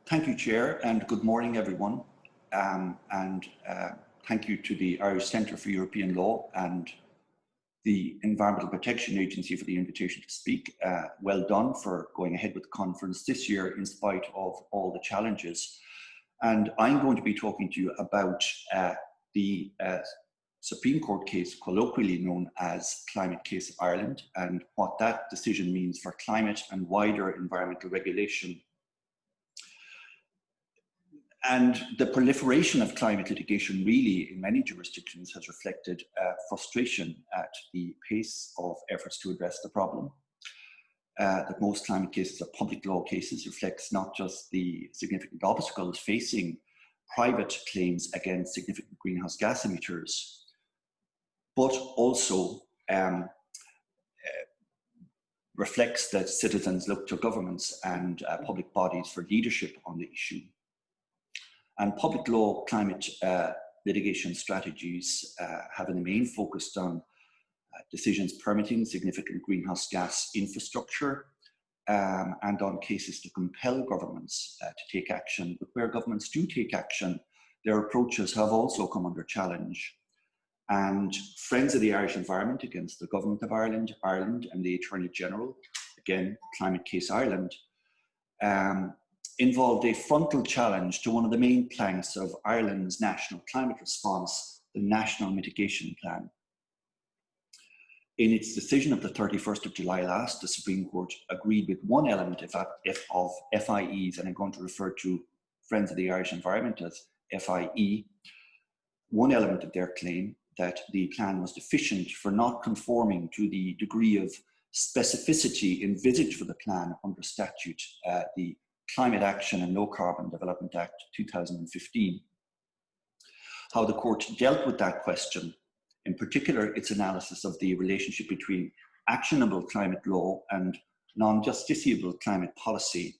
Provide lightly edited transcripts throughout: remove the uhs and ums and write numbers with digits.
Thank you, Chair, and good morning, everyone. Thank you to the Irish Centre for European Law and the Environmental Protection Agency for the invitation to speak. Well done for going ahead with the conference this year in spite of all the challenges. And I'm going to be talking to you about the Supreme Court case colloquially known as Climate Case Ireland and what that decision means for climate and wider environmental regulation. And the proliferation of climate litigation really in many jurisdictions has reflected frustration at the pace of efforts to address the problem. That most climate cases are public law cases reflects not just the significant obstacles facing private claims against significant greenhouse gas emitters, but also reflects that citizens look to governments and public bodies for leadership on the issue. And public law climate litigation strategies have in the main focused on decisions permitting significant greenhouse gas infrastructure and on cases to compel governments to take action. But where governments do take action, their approaches have also come under challenge. And Friends of the Irish Environment against the Government of Ireland and the Attorney General, again, Climate Case Ireland, involved a frontal challenge to one of the main planks of Ireland's national climate response, the National Mitigation Plan. In its decision of the 31st of July last, the Supreme Court agreed with one element of FIEs, and I'm going to refer to Friends of the Irish Environment as FIE, one element of their claim that the plan was deficient for not conforming to the degree of specificity envisaged for the plan under statute, the Climate Action and Low Carbon Development Act 2015. How the court dealt with that question, in particular its analysis of the relationship between actionable climate law and non-justiciable climate policy,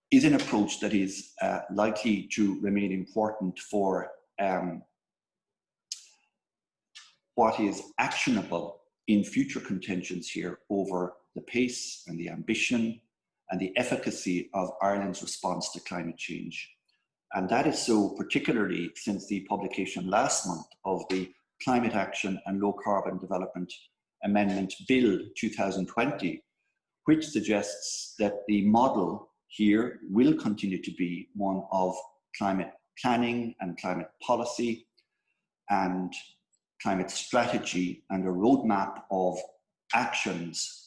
is an approach that is likely to remain important for what is actionable in future contentions here over the pace and the ambition and the efficacy of Ireland's response to climate change. And that is so particularly since the publication last month of the Climate Action and Low Carbon Development Amendment Bill 2020, which suggests that the model here will continue to be one of climate planning and climate policy and climate strategy and a roadmap of actions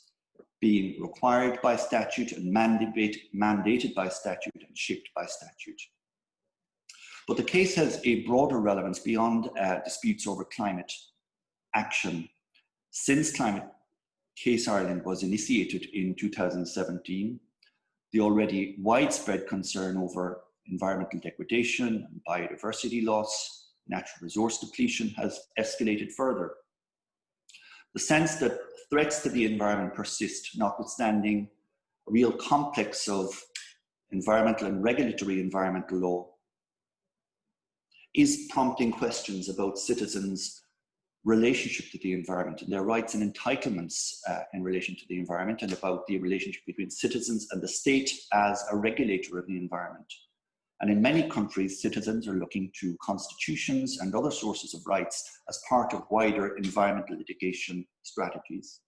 being required by statute and mandated by statute and shaped by statute. But the case has a broader relevance beyond disputes over climate action. Since Climate Case Ireland was initiated in 2017, the already widespread concern over environmental degradation and biodiversity loss, natural resource depletion has escalated further. The sense that threats to the environment persist, notwithstanding a real complex of environmental and regulatory environmental law, is prompting questions about citizens' relationship to the environment and their rights and entitlements in relation to the environment, and about the relationship between citizens and the state as a regulator of the environment. And in many countries, citizens are looking to constitutions and other sources of rights as part of wider environmental litigation strategies.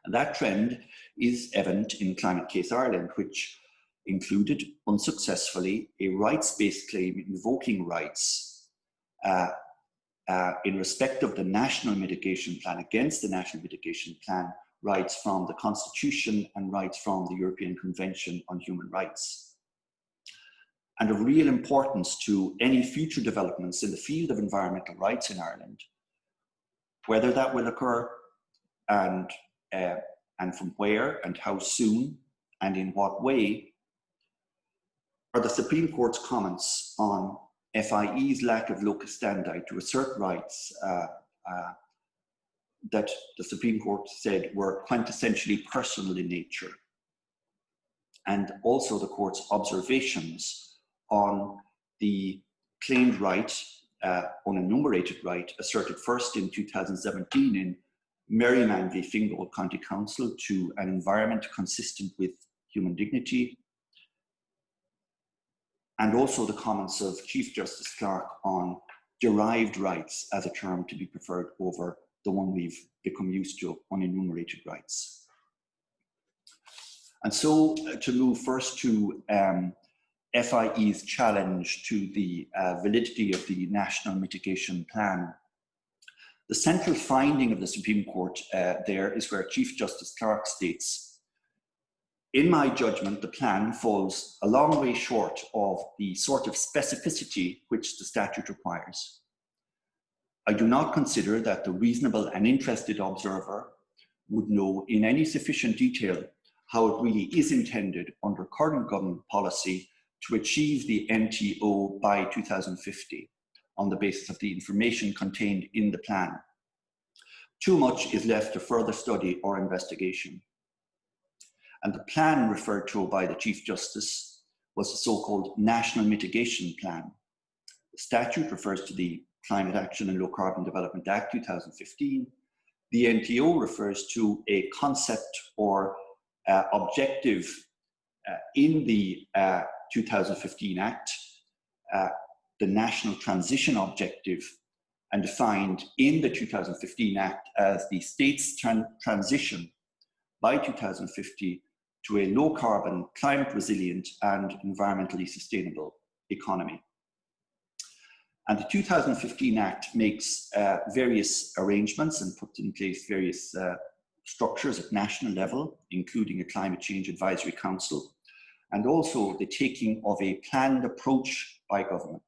And that trend is evident in Climate Case Ireland, which included unsuccessfully a rights-based claim invoking rights in respect of the National Mitigation Plan against the National Mitigation Plan, rights from the Constitution and rights from the European Convention on Human Rights. And of real importance to any future developments in the field of environmental rights in Ireland, whether that will occur and from where and how soon and in what way, are the Supreme Court's comments on FIE's lack of locus standi to assert rights that the Supreme Court said were quintessentially personal in nature, and also the court's observations on the claimed right, unenumerated right, asserted first in 2017 in Merriman v. Fingal County Council to an environment consistent with human dignity, and also the comments of Chief Justice Clarke on derived rights as a term to be preferred over the one we've become used to, unenumerated rights. And so to move first to FIE's challenge to the validity of the National Mitigation Plan. The central finding of the Supreme Court there is where Chief Justice Clarke states, "In my judgment, the plan falls a long way short of the sort of specificity which the statute requires. I do not consider that the reasonable and interested observer would know in any sufficient detail how it really is intended under current government policy to achieve the NTO by 2050 on the basis of the information contained in the plan. Too much is left to further study or investigation." And the plan referred to by the Chief Justice was the so-called National Mitigation Plan. The statute refers to the Climate Action and Low Carbon Development Act 2015. The NTO refers to a concept or objective in the 2015 Act, the National Transition Objective, and defined in the 2015 Act as the state's transition by 2050 to a low carbon, climate resilient and environmentally sustainable economy. And the 2015 Act makes various arrangements and puts in place various structures at national level, including a Climate Change Advisory Council, and also the taking of a planned approach by government,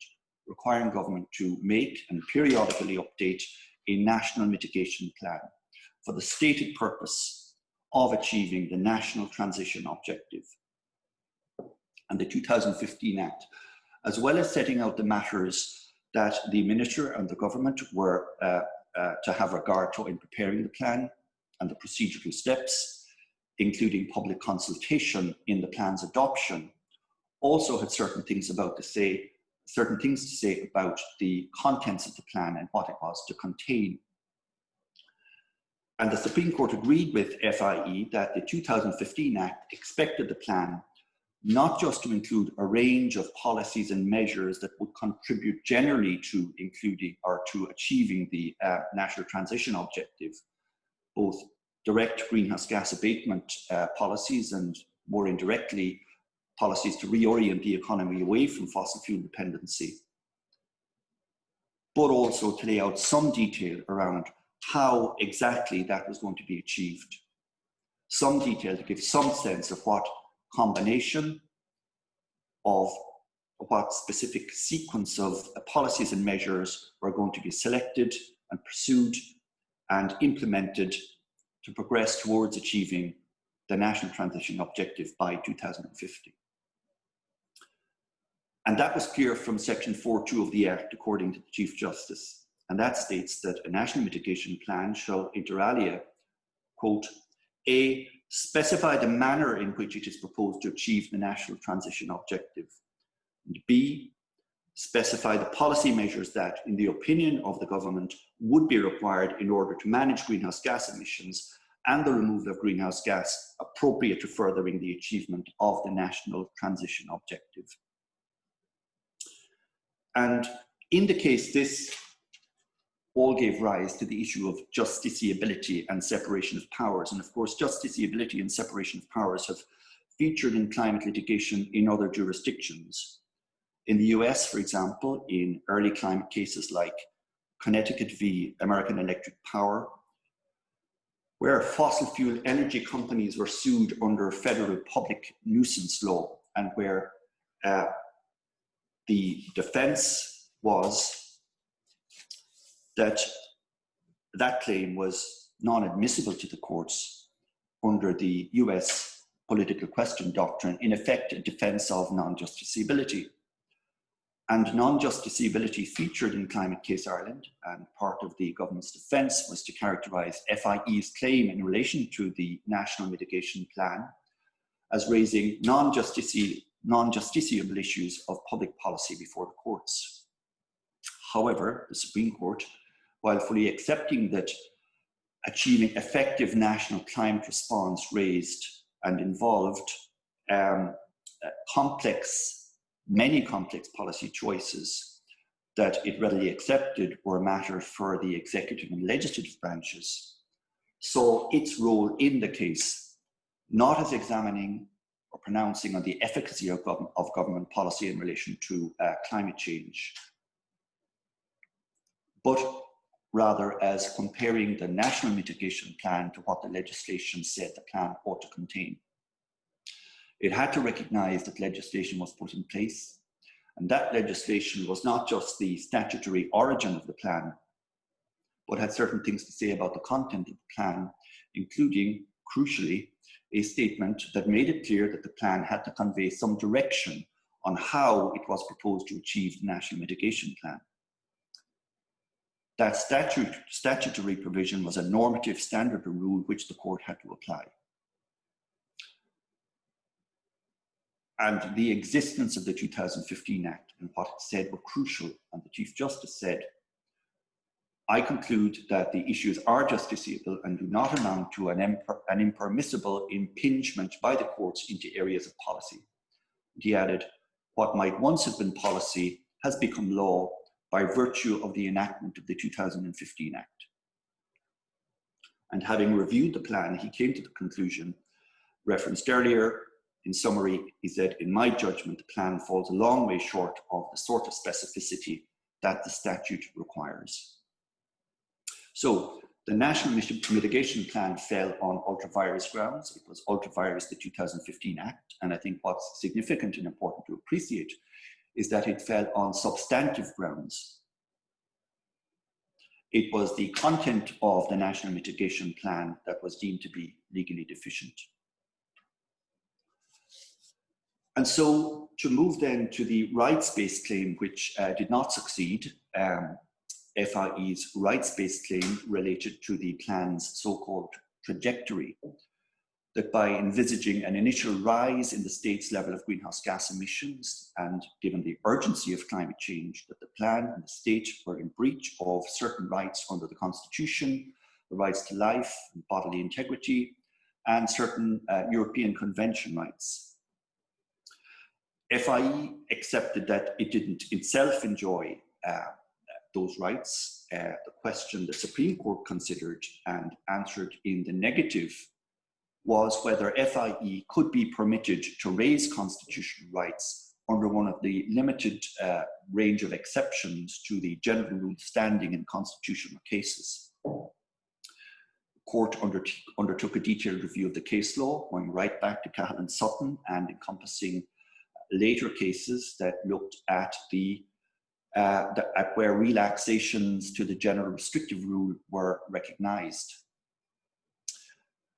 requiring government to make and periodically update a national mitigation plan for the stated purpose of achieving the national transition objective. And the 2015 Act, as well as setting out the matters that the Minister and the government were to have regard to in preparing the plan and the procedural steps, including public consultation in the plan's adoption, also had certain things to say about the contents of the plan and what it was to contain. And the Supreme Court agreed with FIE that the 2015 Act expected the plan not just to include a range of policies and measures that would contribute generally to including or to achieving the national transition objective, both direct greenhouse gas abatement policies and more indirectly policies to reorient the economy away from fossil fuel dependency, but also to lay out some detail around how exactly that was going to be achieved. Some detail to give some sense of what combination of what specific sequence of policies and measures were going to be selected and pursued and implemented to progress towards achieving the national transition objective by 2050. And that was clear from section 4.2 of the Act, according to the Chief Justice. And that states that a national mitigation plan shall inter alia, quote, A, specify the manner in which it is proposed to achieve the national transition objective, and B, specify the policy measures that, in the opinion of the government, would be required in order to manage greenhouse gas emissions and the removal of greenhouse gas appropriate to furthering the achievement of the national transition objective. And in the case, this all gave rise to the issue of justiciability and separation of powers. And of course, justiciability and separation of powers have featured in climate litigation in other jurisdictions. In the US, for example, in early climate cases like Connecticut v. American Electric Power, where fossil fuel energy companies were sued under federal public nuisance law, and where the defense was that that claim was non-admissible to the courts under the US political question doctrine, in effect a defense of non-justiciability. And non-justiciability featured in Climate Case Ireland, and part of the government's defence was to characterise FIE's claim in relation to the National Mitigation Plan as raising non-justiciable issues of public policy before the courts. However, the Supreme Court, while fully accepting that achieving effective national climate response raised and involved complex many complex policy choices that it readily accepted were matters for the executive and legislative branches, saw its role in the case not as examining or pronouncing on the efficacy of government policy in relation to climate change, but rather as comparing the national mitigation plan to what the legislation said the plan ought to contain. It had to recognise that legislation was put in place, and that legislation was not just the statutory origin of the plan, but had certain things to say about the content of the plan, including, crucially, a statement that made it clear that the plan had to convey some direction on how it was proposed to achieve the national mitigation plan. That statutory provision was a normative standard or rule which the court had to apply. And the existence of the 2015 Act and what it said were crucial, and the Chief Justice said, I conclude that the issues are justiciable and do not amount to an impermissible impingement by the courts into areas of policy. He added, what might once have been policy has become law by virtue of the enactment of the 2015 Act. And having reviewed the plan, he came to the conclusion referenced earlier. In summary, he said, in my judgment, the plan falls a long way short of the sort of specificity that the statute requires. So the National Mitigation Plan fell on ultra-virus grounds. It was ultra-virus, the 2015 Act. And I think what's significant and important to appreciate is that it fell on substantive grounds. It was the content of the National Mitigation Plan that was deemed to be legally deficient. And so to move then to the rights-based claim, which did not succeed, FIE's rights-based claim related to the plan's so-called trajectory, that by envisaging an initial rise in the state's level of greenhouse gas emissions, and given the urgency of climate change, that the plan and the state were in breach of certain rights under the Constitution, the rights to life and bodily integrity, and certain European Convention rights. FIE accepted that it didn't itself enjoy those rights. The question the Supreme Court considered and answered in the negative was whether FIE could be permitted to raise constitutional rights under one of the limited range of exceptions to the general rule of standing in constitutional cases. The court undertook a detailed review of the case law, going right back to Cahill and Sutton and encompassing later cases that looked at where relaxations to the general restrictive rule were recognised.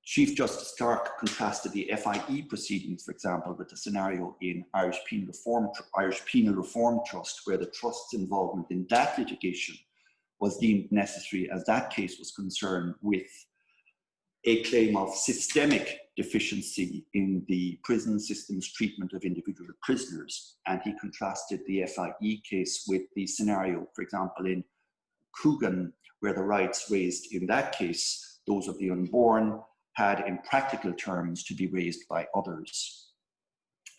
Chief Justice Clark contrasted the FIE proceedings, for example, with the scenario in Irish Penal Reform Trust, where the trust's involvement in that litigation was deemed necessary, as that case was concerned with a claim of systemic deficiency in the prison system's treatment of individual prisoners. And he contrasted the FIE case with the scenario, for example, in Coogan, where the rights raised in that case, those of the unborn, had in practical terms to be raised by others.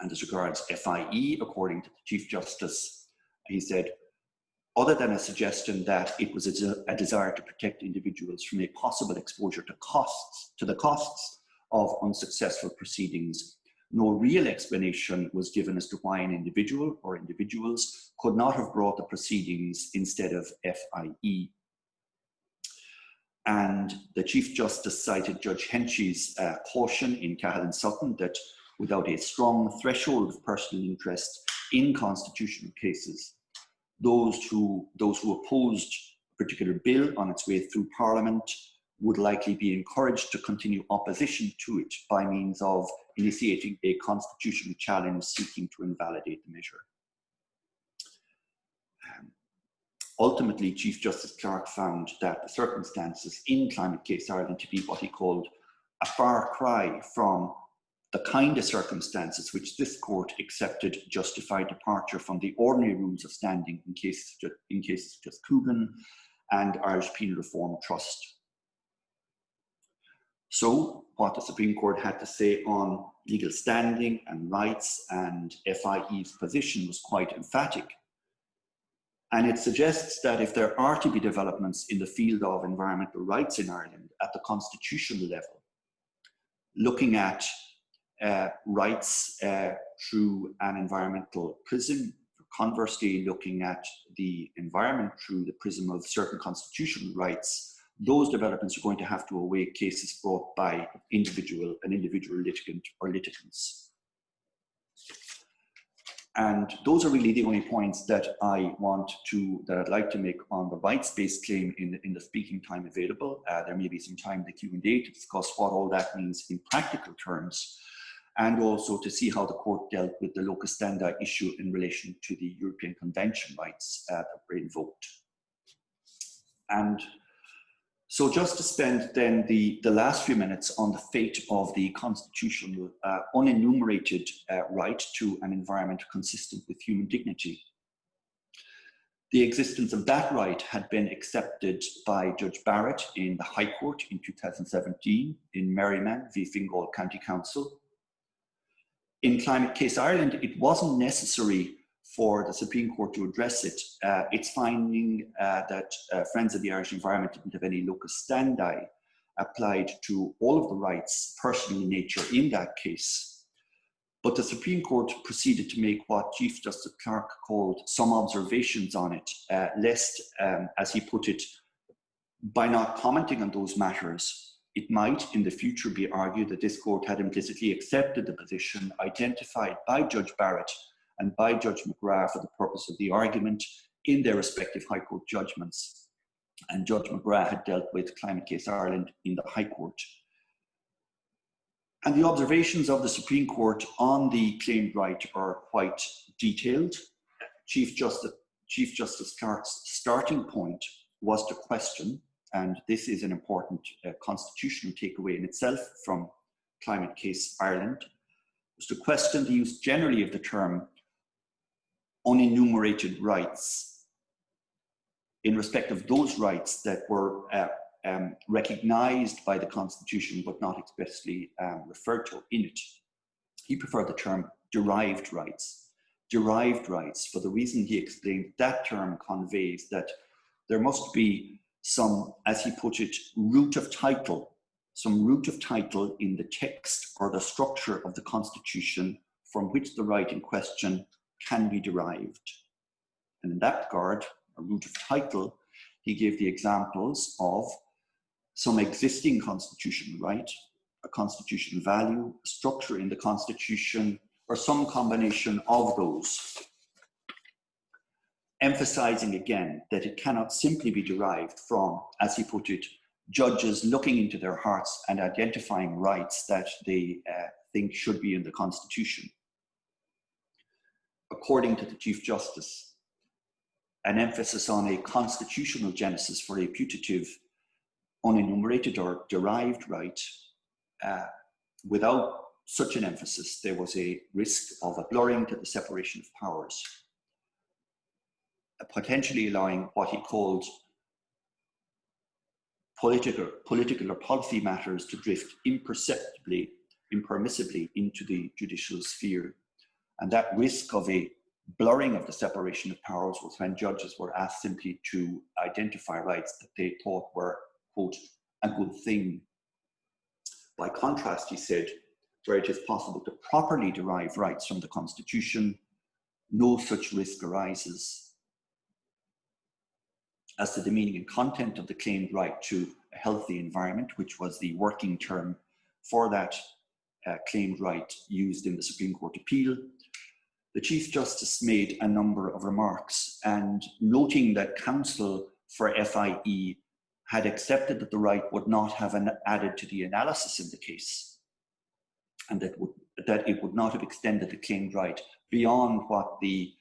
And as regards FIE, according to the Chief Justice, he said, other than a suggestion that it was a desire to protect individuals from a possible exposure to the costs of unsuccessful proceedings, no real explanation was given as to why an individual or individuals could not have brought the proceedings instead of FIE. And the Chief Justice cited Judge Henchy's caution in Cahill and Sutton that without a strong threshold of personal interest in constitutional cases, those who opposed a particular bill on its way through Parliament would likely be encouraged to continue opposition to it by means of initiating a constitutional challenge seeking to invalidate the measure. Ultimately, Chief Justice Clark found that the circumstances in Climate Case Ireland to be what he called a far cry from the kind of circumstances which this court accepted justified departure from the ordinary rules of standing in cases such as Coogan and Irish Penal Reform Trust. So what the Supreme Court had to say on legal standing and rights and FIE's position was quite emphatic. And it suggests that if there are to be developments in the field of environmental rights in Ireland at the constitutional level, looking at rights through an environmental prism, conversely looking at the environment through the prism of certain constitutional rights, those developments are going to have to await cases brought by an individual litigant or litigants. And those are really the only points that I'd like to make on the rights-based claim in the speaking time available. There may be some time in the Q&A to discuss what all that means in practical terms, and also to see how the court dealt with the locus standi issue in relation to the European Convention rights that were invoked. And so just to spend then the last few minutes on the fate of the constitutional unenumerated right to an environment consistent with human dignity. The existence of that right had been accepted by Judge Barrett in the High Court in 2017 in Merriman v Fingal County Council. In Climate Case Ireland, it wasn't necessary for the Supreme Court to address it. It's finding that Friends of the Irish Environment didn't have any locus standi applied to all of the rights, personal in nature, in that case. But the Supreme Court proceeded to make what Chief Justice Clarke called some observations on it, lest, as he put it, by not commenting on those matters, it might in the future be argued that this court had implicitly accepted the position identified by Judge Barrett and by Judge McGrath for the purpose of the argument in their respective High Court judgments. And Judge McGrath had dealt with Climate Case Ireland in the High Court. And the observations of the Supreme Court on the claimed right are quite detailed. Chief Justice Clarke's starting point was to question, and this is an important constitutional takeaway in itself from Climate Case Ireland, was to question the use generally of the term unenumerated rights in respect of those rights that were recognized by the Constitution but not expressly referred to in it. He preferred the term derived rights. Derived rights, for the reason he explained, that term conveys that there must be some, as he put it, root of title, some root of title in the text or the structure of the Constitution from which the right in question can be derived. And in that regard, a root of title, he gave the examples of some existing constitutional right, a constitutional value, a structure in the Constitution, or some combination of those, emphasizing again that it cannot simply be derived from, as he put it, judges looking into their hearts and identifying rights that they think should be in the Constitution. According to the Chief Justice, an emphasis on a constitutional genesis for a putative, unenumerated or derived right, without such an emphasis, there was a risk of a blurring to the separation of powers, potentially allowing what he called political or policy matters to drift impermissibly into the judicial sphere. And that risk of a blurring of the separation of powers was when judges were asked simply to identify rights that they thought were, quote, a good thing. By contrast, he said, where it is possible to properly derive rights from the Constitution, no such risk arises. As to the meaning and content of the claimed right to a healthy environment, which was the working term for that claimed right used in the Supreme Court appeal, the Chief Justice made a number of remarks, and noting that counsel for FIE had accepted that the right would not have added to the analysis in the case, and that it would not have extended the claimed right beyond what the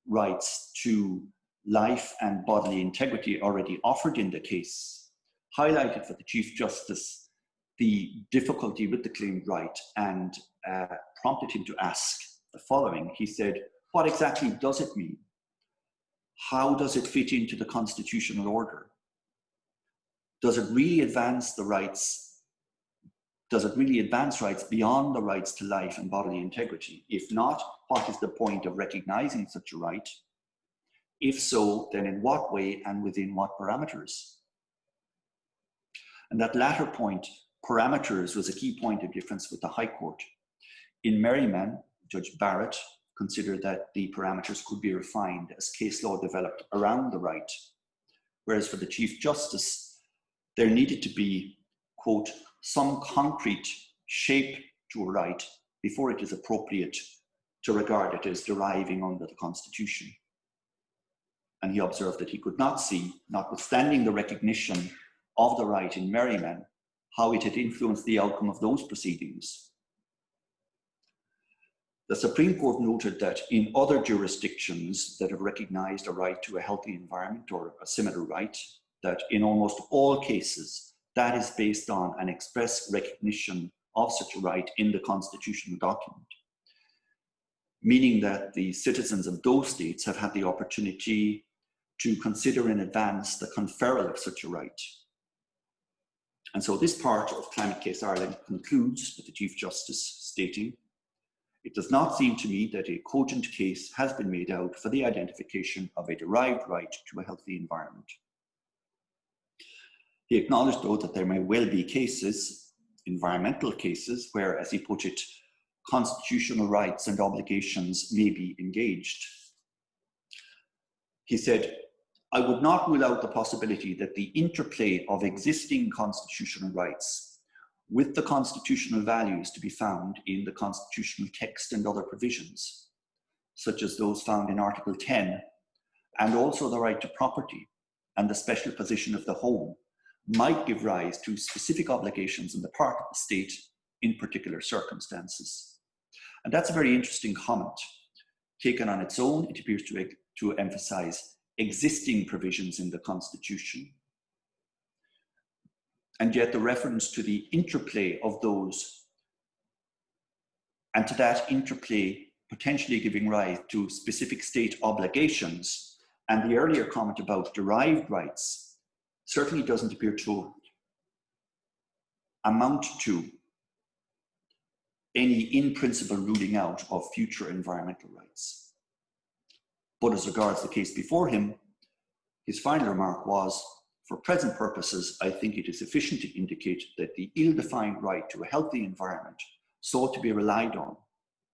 rights to life and bodily integrity already offered in the case, highlighted for the Chief Justice the difficulty with the claimed right and prompted him to ask the following. He said, what exactly does it mean? How does it fit into the constitutional order? Does it really advance the rights does it really advance rights beyond the rights to life and bodily integrity? If not, what is the point of recognizing such a right? If so, then in what way and within what parameters? And that latter point, parameters, was a key point of difference with the High Court. In Merriman, Judge Barrett considered that the parameters could be refined as case law developed around the right, whereas for the Chief Justice, there needed to be, quote, some concrete shape to a right before it is appropriate to regard it as deriving under the Constitution. And he observed that he could not see, notwithstanding the recognition of the right in Merriman, how it had influenced the outcome of those proceedings. The Supreme Court noted that in other jurisdictions that have recognized a right to a healthy environment or a similar right, that in almost all cases, that is based on an express recognition of such a right in the constitutional document, meaning that the citizens of those states have had the opportunity to consider in advance the conferral of such a right. And so this part of Climate Case Ireland concludes with the Chief Justice stating, "It does not seem to me that a cogent case has been made out for the identification of a derived right to a healthy environment." He acknowledged, though, that there may well be cases, environmental cases, where, as he put it, constitutional rights and obligations may be engaged. He said, "I would not rule out the possibility that the interplay of existing constitutional rights with the constitutional values to be found in the constitutional text and other provisions, such as those found in Article 10, and also the right to property and the special position of the home, might give rise to specific obligations on the part of the state in particular circumstances." And that's a very interesting comment. Taken on its own, it appears to emphasize existing provisions in the Constitution. And yet the reference to the interplay of those, and to that interplay potentially giving rise to specific state obligations, and the earlier comment about derived rights, certainly doesn't appear to amount to any in-principle ruling out of future environmental rights. But as regards the case before him, his final remark was, "For present purposes, I think it is sufficient to indicate that the ill-defined right to a healthy environment sought to be relied on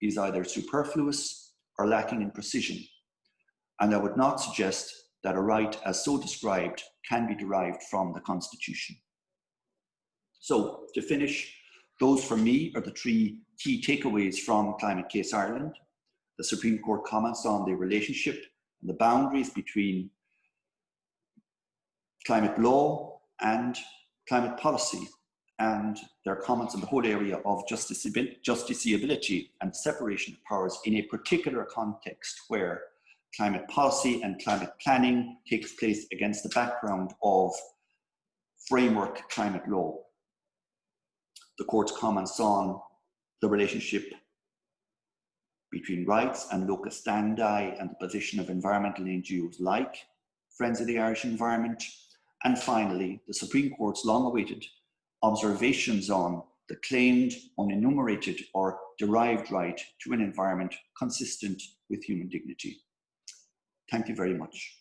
is either superfluous or lacking in precision, and I would not suggest that a right as so described can be derived from the Constitution." So, to finish, those for me are the three key takeaways from Climate Case Ireland. The Supreme Court comments on the relationship and the boundaries between climate law and climate policy, and their comments on the whole area of justiciability and separation of powers in a particular context where climate policy and climate planning takes place against the background of framework climate law. The court's comments on the relationship between rights and locus standi and the position of environmental NGOs like Friends of the Irish Environment. And finally, the Supreme Court's long-awaited observations on the claimed, unenumerated or derived right to an environment consistent with human dignity. Thank you very much.